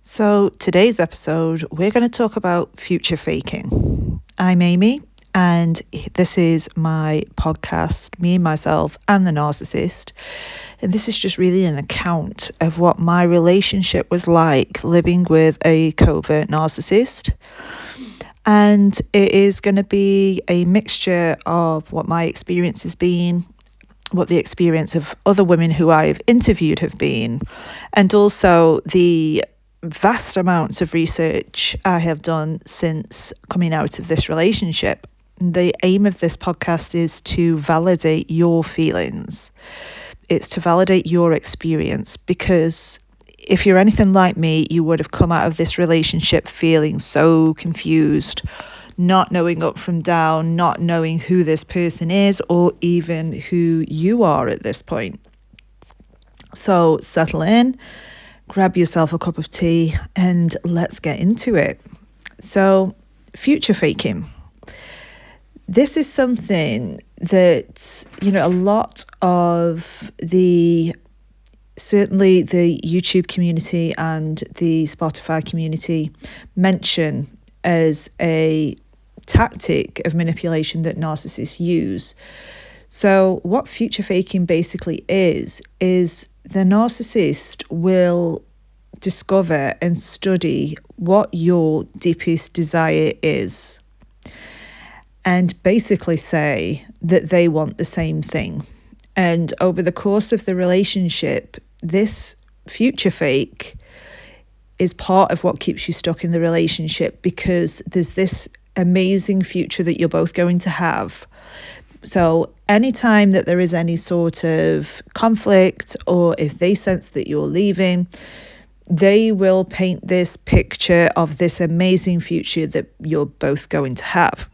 So, today's episode, we're going to talk about future faking. I'm Amy, and this is my podcast, Me and Myself and the Narcissist. And this is just really an account of what my relationship was like living with a covert narcissist. And it is going to be a mixture of what my experience has been, what the experience of other women who I've interviewed have been, and also the vast amounts of research I have done since coming out of this relationship. The aim of this podcast is to validate your feelings. It's to validate your experience, because if you're anything like me, you would have come out of this relationship feeling so confused, not knowing up from down, not knowing who this person is or even who you are at this point. So settle in, grab yourself a cup of tea, and let's get into it. So, future faking. This is something that, a lot of certainly the YouTube community and the Spotify community mention as a tactic of manipulation that narcissists use. So what future faking basically is the narcissist will discover and study what your deepest desire is and basically say that they want the same thing. And over the course of the relationship, this future fake is part of what keeps you stuck in the relationship, because there's this amazing future that you're both going to have. So anytime that there is any sort of conflict, or if they sense that you're leaving, they will paint this picture of this amazing future that you're both going to have.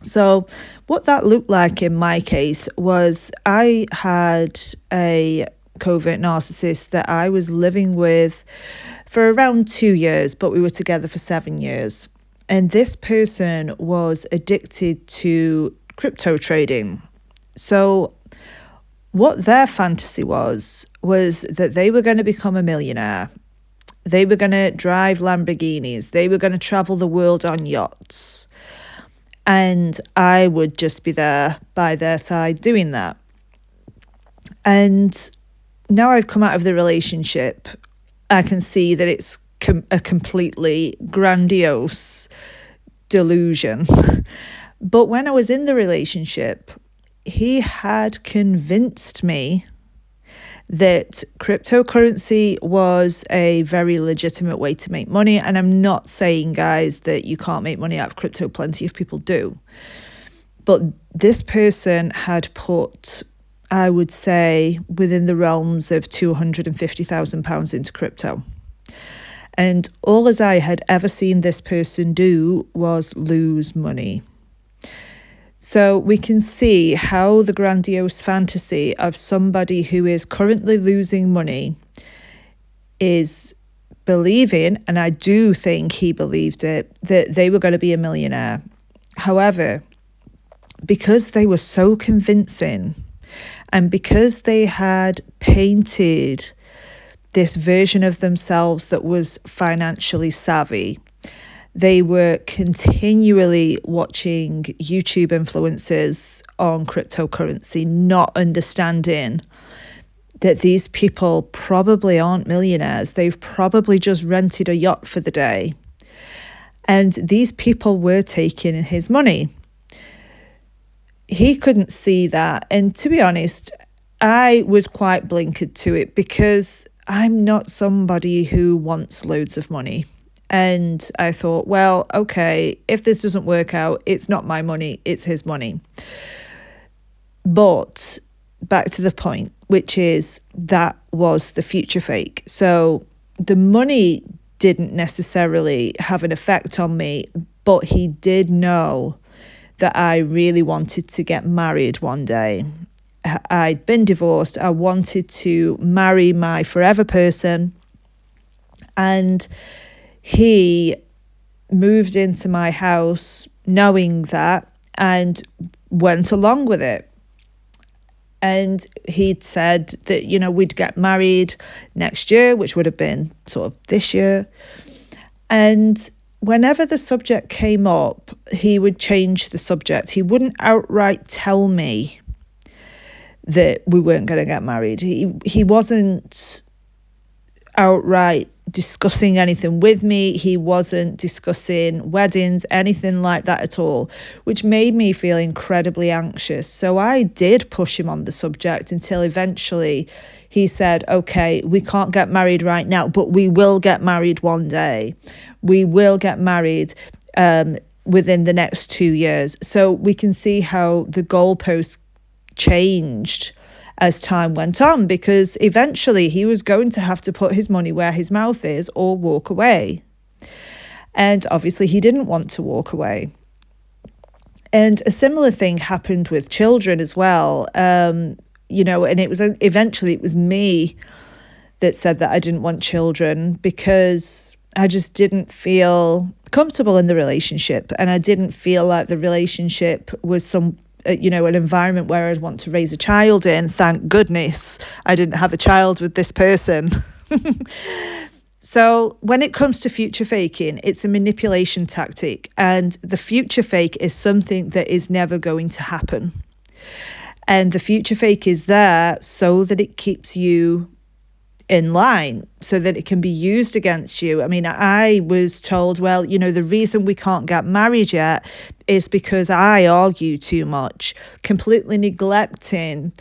So what that looked like in my case was I had a covert narcissist that I was living with for around 2 years, but we were together for 7 years. And this person was addicted to crypto trading. So what their fantasy was that they were going to become a millionaire. They were going to drive Lamborghinis. They were going to travel the world on yachts. And I would just be there by their side doing that. And now I've come out of the relationship, I can see that it's a completely grandiose delusion. But when I was in the relationship, he had convinced me that cryptocurrency was a very legitimate way to make money. And I'm not saying, guys, that you can't make money out of crypto. Plenty of people do. But this person had put, I would say, within the realms of £250,000 into crypto. And all as I had ever seen this person do was lose money. So we can see how the grandiose fantasy of somebody who is currently losing money is believing, and I do think he believed it, that they were going to be a millionaire. However, because they were so convincing, and because they had painted this version of themselves that was financially savvy, they were continually watching YouTube influencers on cryptocurrency, not understanding that these people probably aren't millionaires. They've probably just rented a yacht for the day. And these people were taking his money. He couldn't see that. And to be honest, I was quite blinkered to it, because I'm not somebody who wants loads of money. And I thought, well, okay, if this doesn't work out, it's not my money, it's his money. But back to the point, which is that was the future fake. So the money didn't necessarily have an effect on me, but he did know that I really wanted to get married one day. I'd been divorced. I wanted to marry my forever person. And he moved into my house knowing that and went along with it. And he'd said that, we'd get married next year, which would have been sort of this year. And whenever the subject came up, he would change the subject. He wouldn't outright tell me that we weren't going to get married. He wasn't outright discussing anything with me. He wasn't discussing weddings, anything like that at all, which made me feel incredibly anxious. So I did push him on the subject until eventually he said, okay, we can't get married right now, but we will get married one day. We will get married within the next 2 years. So we can see how the goalposts changed as time went on, because eventually he was going to have to put his money where his mouth is or walk away. And obviously he didn't want to walk away. And a similar thing happened with children as well. And it was me that said that I didn't want children because I just didn't feel comfortable in the relationship. And I didn't feel like the relationship was an environment where I'd want to raise a child in. Thank goodness I didn't have a child with this person. So when it comes to future faking, it's a manipulation tactic. And the future fake is something that is never going to happen. And the future fake is there so that it keeps you in line, so that it can be used against you. I mean, I was told, well, the reason we can't get married yet is because I argue too much, completely neglecting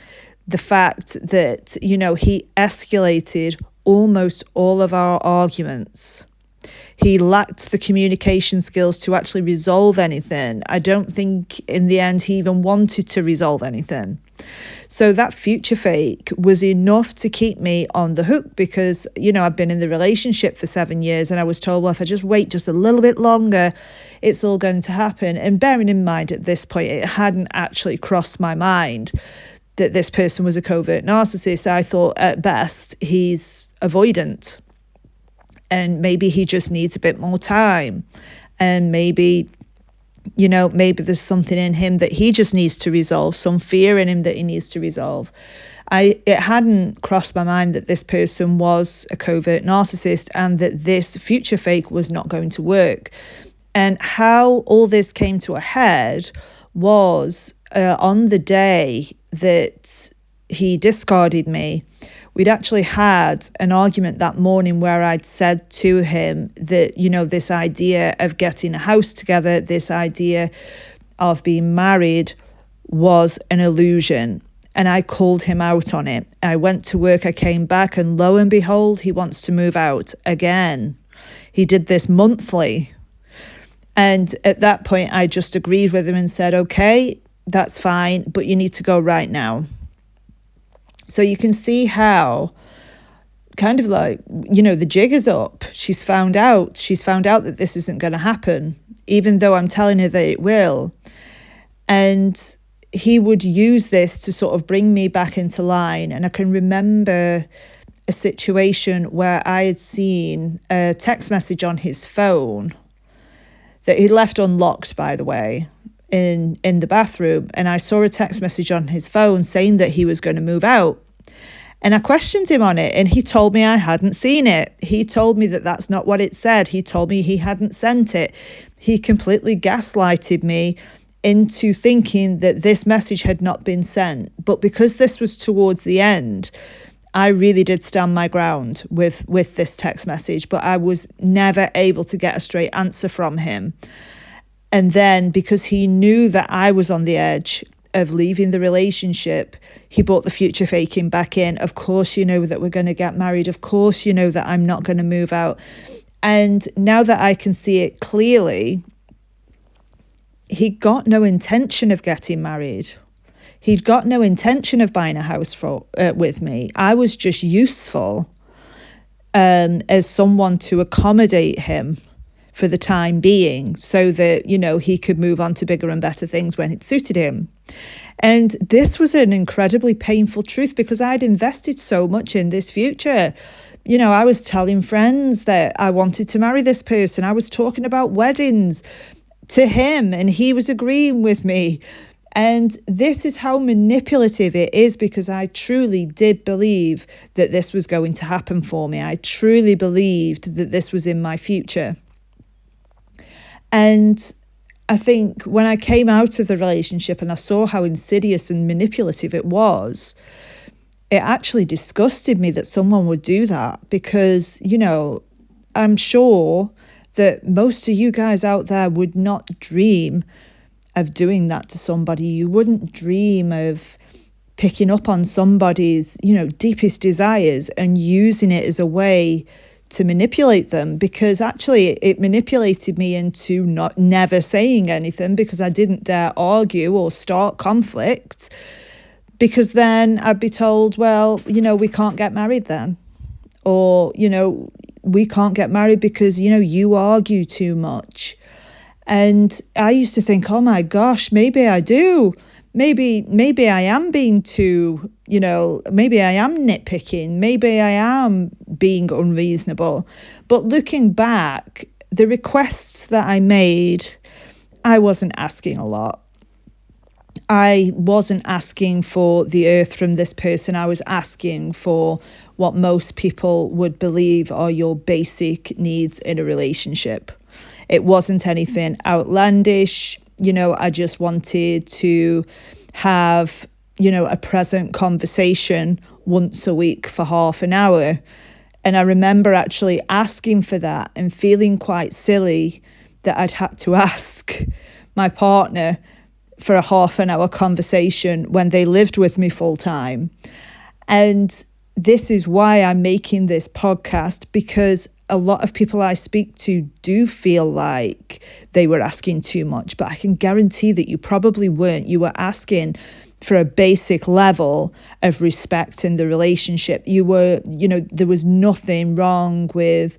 the fact that, he escalated almost all of our arguments. He lacked the communication skills to actually resolve anything. I don't think in the end he even wanted to resolve anything. So that future fake was enough to keep me on the hook because, I've been in the relationship for 7 years and I was told, well, if I just wait just a little bit longer, it's all going to happen. And bearing in mind at this point, it hadn't actually crossed my mind that this person was a covert narcissist. I thought at best he's avoidant and maybe he just needs a bit more time. And maybe there's something in him that he just needs to resolve, some fear in him that he needs to resolve. It hadn't crossed my mind that this person was a covert narcissist and that this future fake was not going to work. And how all this came to a head was on the day that he discarded me. We'd actually had an argument that morning where I'd said to him that, this idea of getting a house together, this idea of being married was an illusion. And I called him out on it. I went to work, I came back, and lo and behold, he wants to move out again. He did this monthly. And at that point, I just agreed with him and said, okay, that's fine, but you need to go right now. So you can see how kind of like, the jig is up. She's found out that this isn't going to happen, even though I'm telling her that it will. And he would use this to sort of bring me back into line. And I can remember a situation where I had seen a text message on his phone that he left unlocked, by the way, in the bathroom. And I saw a text message on his phone saying that he was going to move out. And I questioned him on it, and he told me I hadn't seen it. He told me that that's not what it said. He told me he hadn't sent it. He completely gaslighted me into thinking that this message had not been sent. But because this was towards the end, I really did stand my ground with this text message, but I was never able to get a straight answer from him. And then because he knew that I was on the edge of leaving the relationship, he brought the future faking back in. Of course, that we're going to get married. Of course, that I'm not going to move out. And now that I can see it clearly, he got no intention of getting married. He'd got no intention of buying a house with me. I was just useful as someone to accommodate him for the time being so that, he could move on to bigger and better things when it suited him. And this was an incredibly painful truth because I'd invested so much in this future. I was telling friends that I wanted to marry this person. I was talking about weddings to him and he was agreeing with me. And this is how manipulative it is, because I truly did believe that this was going to happen for me. I truly believed that this was in my future. And I think when I came out of the relationship and I saw how insidious and manipulative it was, it actually disgusted me that someone would do that, because, I'm sure that most of you guys out there would not dream of doing that to somebody. You wouldn't dream of picking up on somebody's, deepest desires and using it as a way to manipulate them, because actually it manipulated me into never saying anything, because I didn't dare argue or start conflict, because then I'd be told, well, we can't get married then, or, we can't get married because, you argue too much. And I used to think, oh my gosh, maybe I do. Maybe I am being too, maybe I am nitpicking. Maybe I am being unreasonable. But looking back, the requests that I made, I wasn't asking a lot. I wasn't asking for the earth from this person. I was asking for what most people would believe are your basic needs in a relationship. It wasn't anything outlandish. I just wanted to have, a present conversation once a week for half an hour. And I remember actually asking for that and feeling quite silly that I'd had to ask my partner for a half an hour conversation when they lived with me full time. And this is why I'm making this podcast, because a lot of people I speak to do feel like they were asking too much, but I can guarantee that you probably weren't. You were asking for a basic level of respect in the relationship. You were, there was nothing wrong with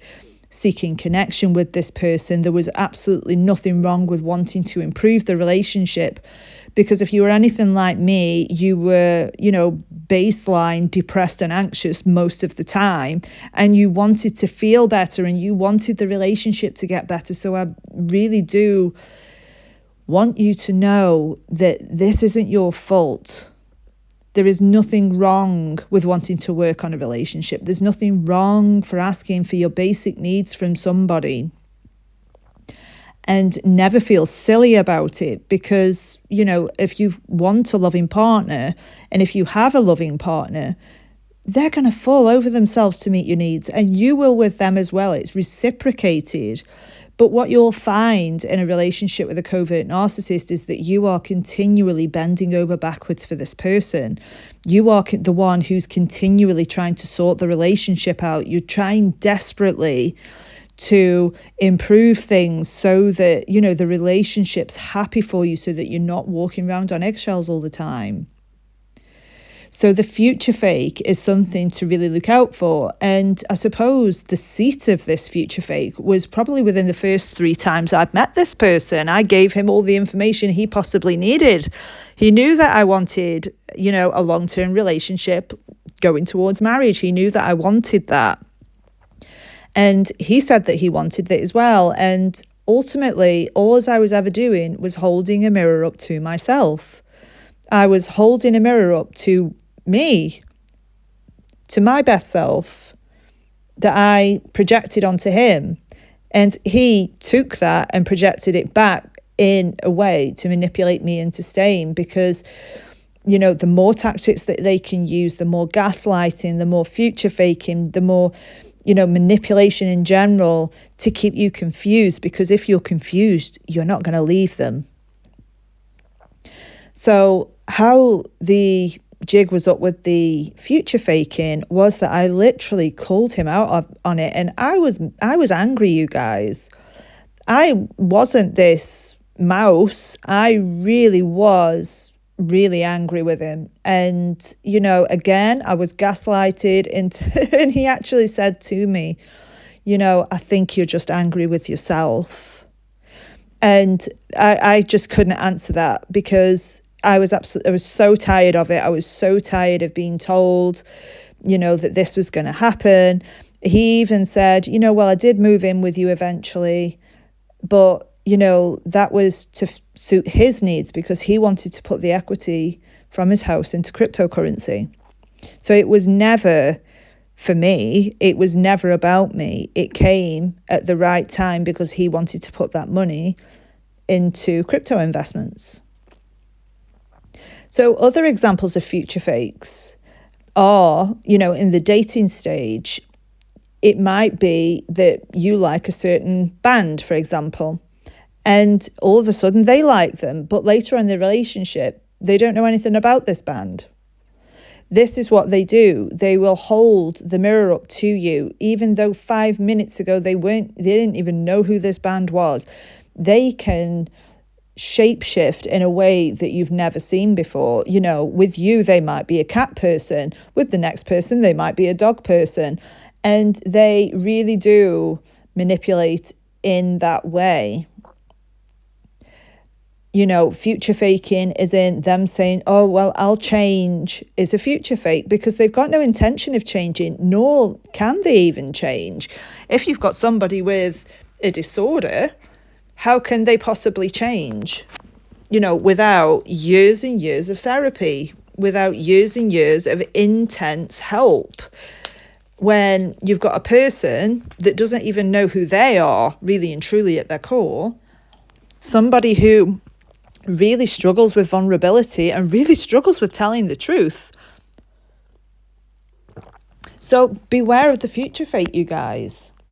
seeking connection with this person. There was absolutely nothing wrong with wanting to improve the relationship, because if you were anything like me, you were, baseline depressed and anxious most of the time, and you wanted to feel better and you wanted the relationship to get better. So I really do want you to know that this isn't your fault. There is nothing wrong with wanting to work on a relationship. There's nothing wrong for asking for your basic needs from somebody. And never feel silly about it, because, if you want a loving partner and if you have a loving partner, they're going to fall over themselves to meet your needs, and you will with them as well. It's reciprocated. But what you'll find in a relationship with a covert narcissist is that you are continually bending over backwards for this person. You are the one who's continually trying to sort the relationship out. You're trying desperately to improve things so that, the relationship's happy for you, so that you're not walking around on eggshells all the time. So the future fake is something to really look out for. And I suppose the seat of this future fake was probably within the first 3 times I'd met this person. I gave him all the information he possibly needed. He knew that I wanted, a long-term relationship going towards marriage. He knew that I wanted that. And he said that he wanted that as well. And ultimately, all I was ever doing was holding a mirror up to myself. I was holding a mirror up to me, to my best self, that I projected onto him. And he took that and projected it back in a way to manipulate me into staying, because, the more tactics that they can use, the more gaslighting, the more future faking, the more, manipulation in general, to keep you confused, because if you're confused, you're not going to leave them. So how the jig was up with the future faking was that I literally called him out on it, and I was angry, you guys. I wasn't this mouse. I really was really angry with him. And, again, I was gaslighted into, and he actually said to me, I think you're just angry with yourself. And I just couldn't answer that, because I was so tired of it. I was so tired of being told, that this was going to happen. He even said, well, I did move in with you eventually, but that was to suit his needs because he wanted to put the equity from his house into cryptocurrency. So it was never, for me, it was never about me. It came at the right time because he wanted to put that money into crypto investments. So other examples of future fakes are, in the dating stage, it might be that you like a certain band, for example, and all of a sudden they like them, but later in the relationship, they don't know anything about this band. This is what they do. They will hold the mirror up to you, even though 5 minutes ago they didn't even know who this band was. They can shapeshift in a way that you've never seen before. With you, they might be a cat person. With the next person, they might be a dog person. And they really do manipulate in that way. Future faking isn't them saying, oh, well, I'll change, is a future fake, because they've got no intention of changing, nor can they even change. If you've got somebody with a disorder, how can they possibly change? Without years and years of therapy, without years and years of intense help. When you've got a person that doesn't even know who they are, really and truly at their core, somebody who really struggles with vulnerability and really struggles with telling the truth. So beware of the future fake, you guys.